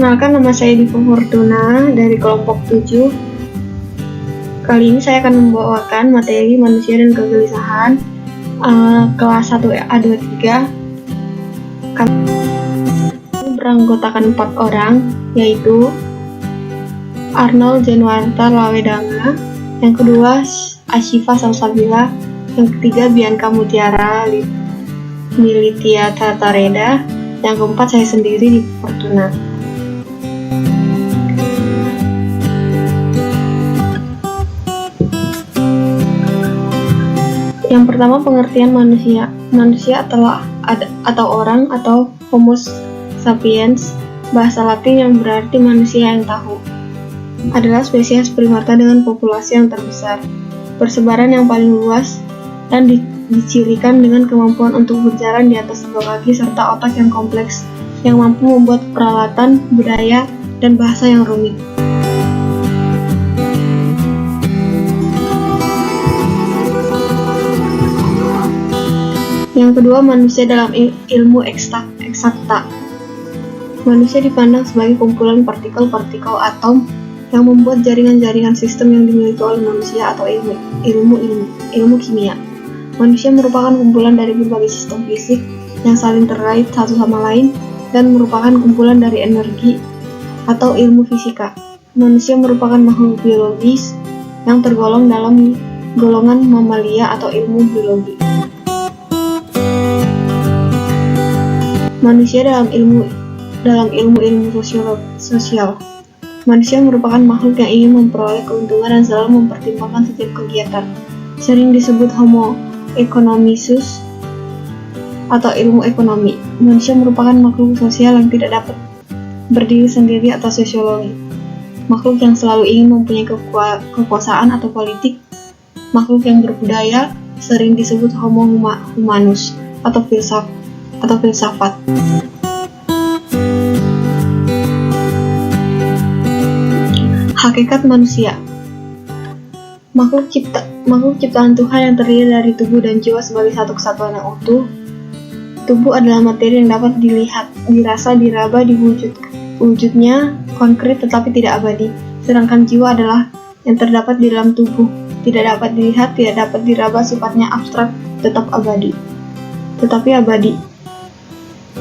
Perkenalkan, nama saya Diva Fortuna dari kelompok 7. Kali ini saya akan membawakan materi manusia dan kegelisahan kelas 1A23. Kami beranggotakan 4 orang, yaitu Arnold Januarta Lawedanga, yang kedua Ashifa Salsabila, yang ketiga Bianca Mutiara Militia Tatareda, yang keempat saya sendiri Diva Fortuna. Yang pertama, pengertian manusia. Manusia atau orang atau Homo sapiens, bahasa Latin yang berarti manusia yang tahu, adalah spesies primata dengan populasi yang terbesar, persebaran yang paling luas, dan dicirikan dengan kemampuan untuk berjalan di atas 2 kaki serta otak yang kompleks yang mampu membuat peralatan, budaya, dan bahasa yang rumit. Yang kedua, manusia dalam ilmu eksakta. Manusia dipandang sebagai kumpulan partikel-partikel atom yang membuat jaringan-jaringan sistem yang dimiliki oleh manusia atau ilmu kimia. Manusia merupakan kumpulan dari berbagai sistem fisik yang saling terkait satu sama lain dan merupakan kumpulan dari energi atau ilmu fisika. Manusia merupakan makhluk biologis yang tergolong dalam golongan mamalia atau ilmu biologi. Manusia dalam ilmu sosial. Manusia merupakan makhluk yang ingin memperoleh keuntungan dan selalu mempertimbangkan setiap kegiatan. Sering disebut Homo economicus atau ilmu ekonomi. Manusia merupakan makhluk sosial yang tidak dapat berdiri sendiri atau sosiologi. Makhluk yang selalu ingin mempunyai kekuasaan atau politik. Makhluk yang berbudaya, sering disebut Homo humanus atau filsafat. Hakikat manusia. Makhluk ciptaan Tuhan yang terdiri dari tubuh dan jiwa sebagai satu kesatuan yang utuh. Tubuh adalah materi yang dapat dilihat, dirasa, diraba, wujudnya konkret tetapi tidak abadi. Sedangkan jiwa adalah yang terdapat di dalam tubuh, tidak dapat dilihat, tidak dapat diraba, sifatnya abstrak, tetapi abadi.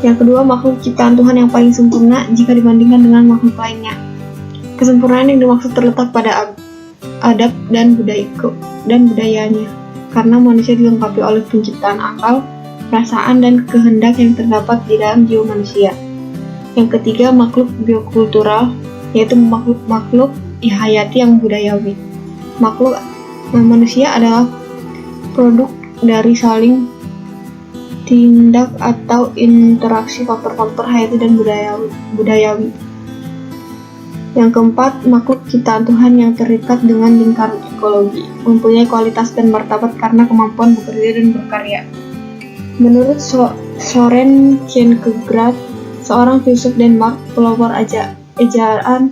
Yang kedua, makhluk ciptaan Tuhan yang paling sempurna jika dibandingkan dengan makhluk lainnya. Kesempurnaan yang dimaksud terletak pada adab dan budayanya, karena manusia dilengkapi oleh penciptaan akal, perasaan, dan kehendak yang terdapat di dalam jiwa manusia. Yang ketiga, makhluk biokultural, yaitu makhluk hayati yang budayawi. Manusia adalah produk dari saling tindak atau interaksi faktor-faktor hayati dan budayawi. Yang keempat, makhluk ciptaan Tuhan yang terikat dengan lingkaran ekologi, mempunyai kualitas dan martabat karena kemampuan bekerja dan berkarya. Menurut Soren Kierkegaard, seorang filsuf Denmark, pelopor ajaran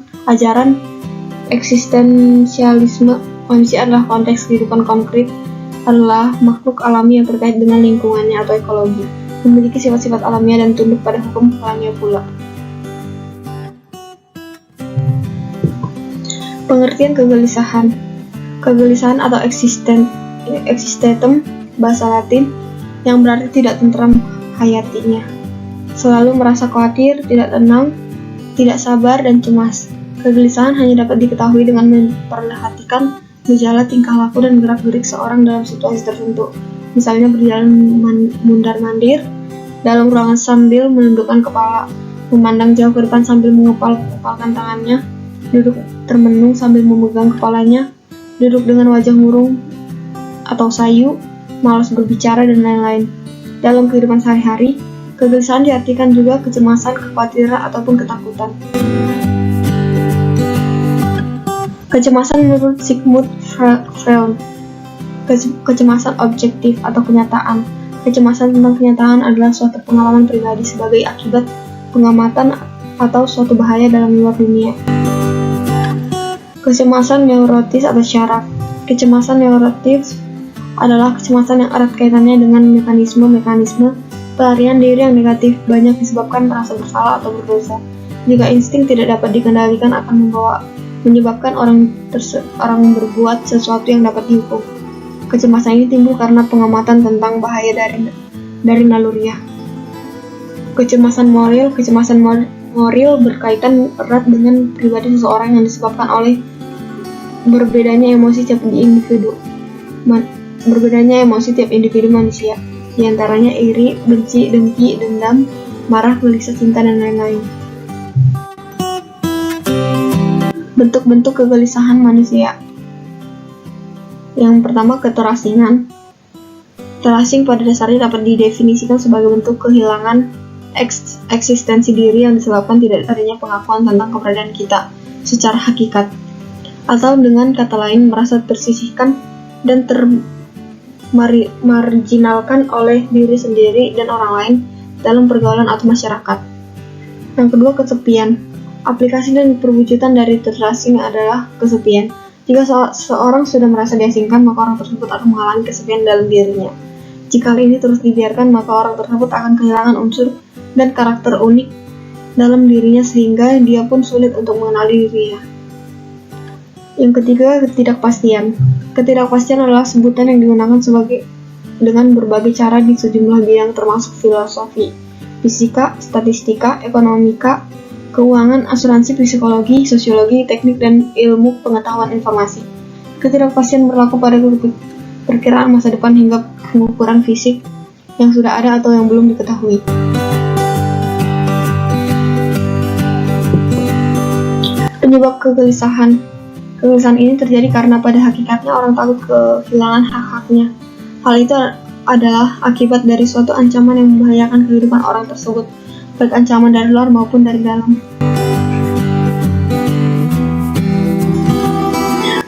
eksistensialisme, manusia adalah konteks kehidupan konkret, adalah makhluk alami yang terkait dengan lingkungannya atau ekologi, memiliki sifat-sifat alamiah dan tunduk pada hukum alamiah pula. Pengertian kegelisahan. Kegelisahan atau existentum, bahasa Latin, yang berarti tidak tentram hayatinya. Selalu merasa khawatir, tidak tenang, tidak sabar, dan cemas. Kegelisahan hanya dapat diketahui dengan memperhatikan gejala tingkah laku dan gerak-gerik seorang dalam situasi tertentu. Misalnya berjalan mundar-mandir dalam ruangan sambil menundukkan kepala, memandang jauh ke depan sambil mengepal-kepalkan tangannya, duduk termenung sambil memegang kepalanya, duduk dengan wajah murung atau sayu, malas berbicara, dan lain-lain. Dalam kehidupan sehari-hari, kegelisahan diartikan juga kecemasan, kekhawatiran, ataupun ketakutan. Kecemasan menurut Sigmund Freud. Kecemasan objektif atau kenyataan. Kecemasan tentang kenyataan adalah suatu pengalaman pribadi sebagai akibat pengamatan atau suatu bahaya dalam luar dunia. Kecemasan neurotis atau syaraf. Kecemasan neurotis adalah kecemasan yang erat kaitannya dengan mekanisme pelarian diri yang negatif, banyak disebabkan merasa bersalah atau berdosa. Jika insting tidak dapat dikendalikan akan menyebabkan orang berbuat sesuatu yang dapat dihukum. Kecemasan ini timbul karena pengamatan tentang bahaya dari naluriah. Kecemasan moral berkaitan erat dengan pribadi seseorang yang disebabkan oleh berbedanya emosi tiap individu manusia, di antaranya iri, benci, dengki, dendam, marah, gelisah, cinta, dan lain-lain. Bentuk-bentuk kegelisahan manusia. Yang pertama, keterasingan. Terasing pada dasarnya dapat didefinisikan sebagai bentuk kehilangan eksistensi diri yang disebabkan tidak adanya pengakuan tentang keberadaan kita secara hakikat, atau dengan kata lain merasa tersisihkan dan marginalkan oleh diri sendiri dan orang lain dalam pergaulan atau masyarakat. Yang kedua, kesepian. Aplikasi dan perwujudan dari terasing adalah kesepian. Jika seorang sudah merasa diasingkan, maka orang tersebut akan mengalami kesepian dalam dirinya. Jika hal ini terus dibiarkan, maka orang tersebut akan kehilangan unsur dan karakter unik dalam dirinya sehingga dia pun sulit untuk mengenali dirinya. Yang ketiga, ketidakpastian. Ketidakpastian adalah sebutan yang digunakan dengan berbagai cara di sejumlah bidang termasuk filosofi, fisika, statistika, ekonomika, keuangan, asuransi, psikologi, sosiologi, teknik, dan ilmu pengetahuan informasi. Ketidakpastian berlaku pada perkiraan masa depan hingga pengukuran fisik yang sudah ada atau yang belum diketahui. Penyebab kegelisahan. Kegelisahan ini terjadi karena pada hakikatnya orang takut kehilangan hak-haknya. Hal itu adalah akibat dari suatu ancaman yang membahayakan kehidupan orang tersebut, baik ancaman dari luar maupun dari dalam.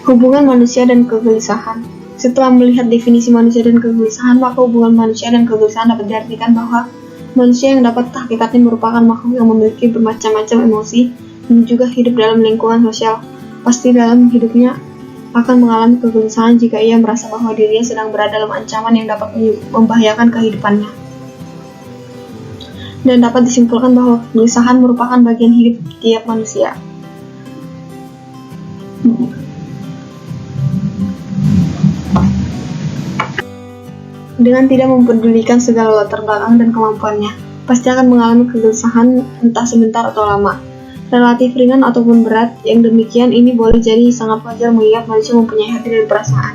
Hubungan manusia dan kegelisahan. Setelah melihat definisi manusia dan kegelisahan, maka hubungan manusia dan kegelisahan dapat diartikan bahwa manusia yang dapat hakikatnya merupakan makhluk yang memiliki bermacam-macam emosi dan juga hidup dalam lingkungan sosial. Pasti dalam hidupnya akan mengalami kegelisahan jika ia merasa bahwa dirinya sedang berada dalam ancaman yang dapat membahayakan kehidupannya. Dan dapat disimpulkan bahwa kegelisahan merupakan bagian hidup tiap manusia. Dengan tidak mempedulikan segala latar belakang dan kemampuannya, pasti akan mengalami kegelisahan entah sebentar atau lama, relatif ringan ataupun berat. Yang demikian ini boleh jadi sangat wajar mengingat manusia mempunyai hati dan perasaan.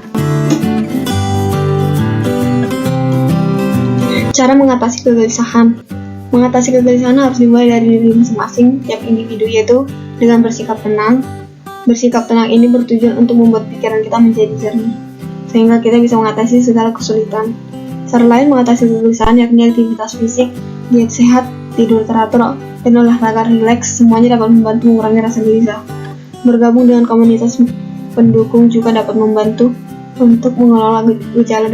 Cara mengatasi kegelisahan. Mengatasi kegelisahan harus dimulai dari diri masing-masing tiap individu, yaitu dengan bersikap tenang. Bersikap tenang ini bertujuan untuk membuat pikiran kita menjadi jernih, sehingga kita bisa mengatasi segala kesulitan. Cara lain mengatasi kegelisahan yakni aktivitas fisik, diet sehat, tidur teratur, dan olahraga rileks, semuanya dapat membantu mengurangi rasa gelisah. Bergabung dengan komunitas pendukung juga dapat membantu untuk mengelola gejala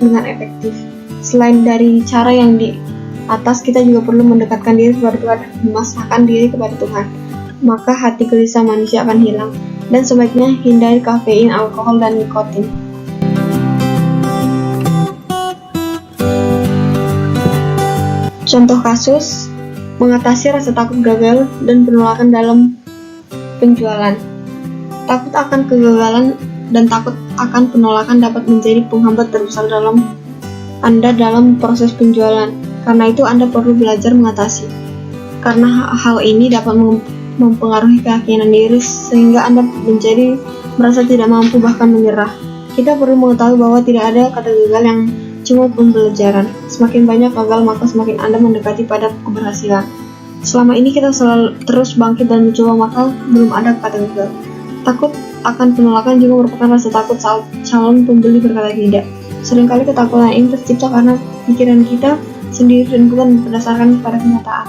dengan efektif. Selain dari cara yang di atas, kita juga perlu mendekatkan diri kepada Tuhan dan memasrahkan diri kepada Tuhan. Maka hati gelisah manusia akan hilang, dan sebaiknya hindari kafein, alkohol, dan nikotin. Contoh kasus, mengatasi rasa takut gagal dan penolakan dalam penjualan. Takut akan kegagalan dan takut akan penolakan dapat menjadi penghambat terbesar Anda dalam proses penjualan. Karena itu Anda perlu belajar mengatasi. Karena hal ini dapat mempengaruhi keyakinan diri sehingga Anda merasa tidak mampu bahkan menyerah. Kita perlu mengetahui bahwa tidak ada kata gagal yang cuma pembelajaran. Semakin banyak gagal, maka semakin Anda mendekati pada keberhasilan. Selama ini kita selalu terus bangkit dan mencoba, maka belum ada kata gagal. Takut akan penolakan juga merupakan rasa takut saat calon pembeli berkata tidak. Seringkali ketakutan ini tercipta karena pikiran kita sendiri dan bukan berdasarkan pada kenyataan.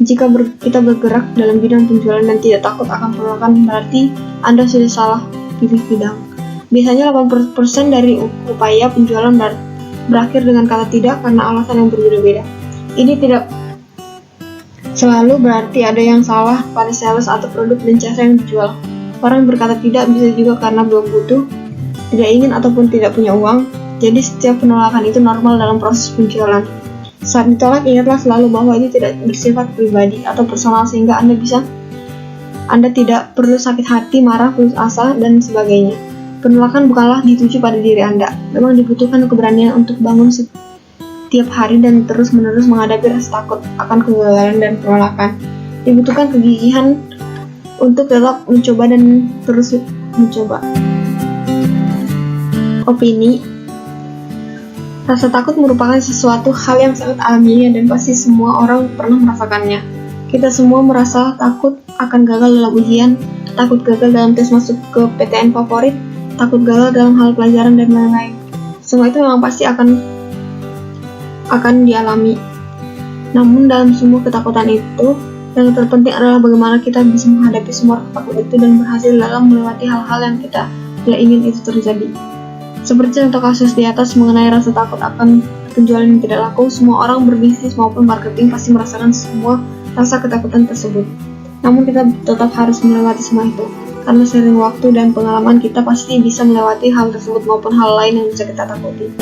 Jika kita bergerak dalam bidang penjualan dan tidak takut akan penolakan, berarti Anda sudah salah pilih bidang. Biasanya 80% dari upaya penjualan berakhir dengan kata tidak karena alasan yang berbeda-beda. Ini tidak selalu berarti ada yang salah pada sales atau produk dan jasa yang dijual. Orang berkata tidak bisa juga karena belum butuh, tidak ingin ataupun tidak punya uang. Jadi setiap penolakan itu normal dalam proses penjualan. Saat ditolak, ingatlah selalu bahwa itu tidak bersifat pribadi atau personal sehingga Anda tidak perlu sakit hati, marah, putus asa, dan sebagainya. Penolakan bukanlah dituju pada diri Anda. Memang dibutuhkan keberanian untuk bangun setiap hari dan terus-menerus menghadapi rasa takut akan kegagalan dan penolakan. Dibutuhkan kegigihan untuk tetap mencoba dan terus mencoba. Opini. Rasa takut merupakan sesuatu hal yang sangat alamiah dan pasti semua orang pernah merasakannya. Kita semua merasa takut akan gagal dalam ujian, takut gagal dalam tes masuk ke PTN favorit, takut gagal dalam hal pelajaran dan lain-lain. Semua itu memang pasti akan dialami. Namun dalam semua ketakutan itu, yang terpenting adalah bagaimana kita bisa menghadapi semua takut itu dan berhasil dalam melewati hal-hal yang kita tidak ingin itu terjadi. Seperti contoh kasus di atas mengenai rasa takut akan penjualan yang tidak laku, semua orang berbisnis maupun marketing pasti merasakan semua rasa ketakutan tersebut. Namun kita tetap harus melewati semua itu, karena seiring waktu dan pengalaman kita pasti bisa melewati hal tersebut maupun hal lain yang bisa kita takuti.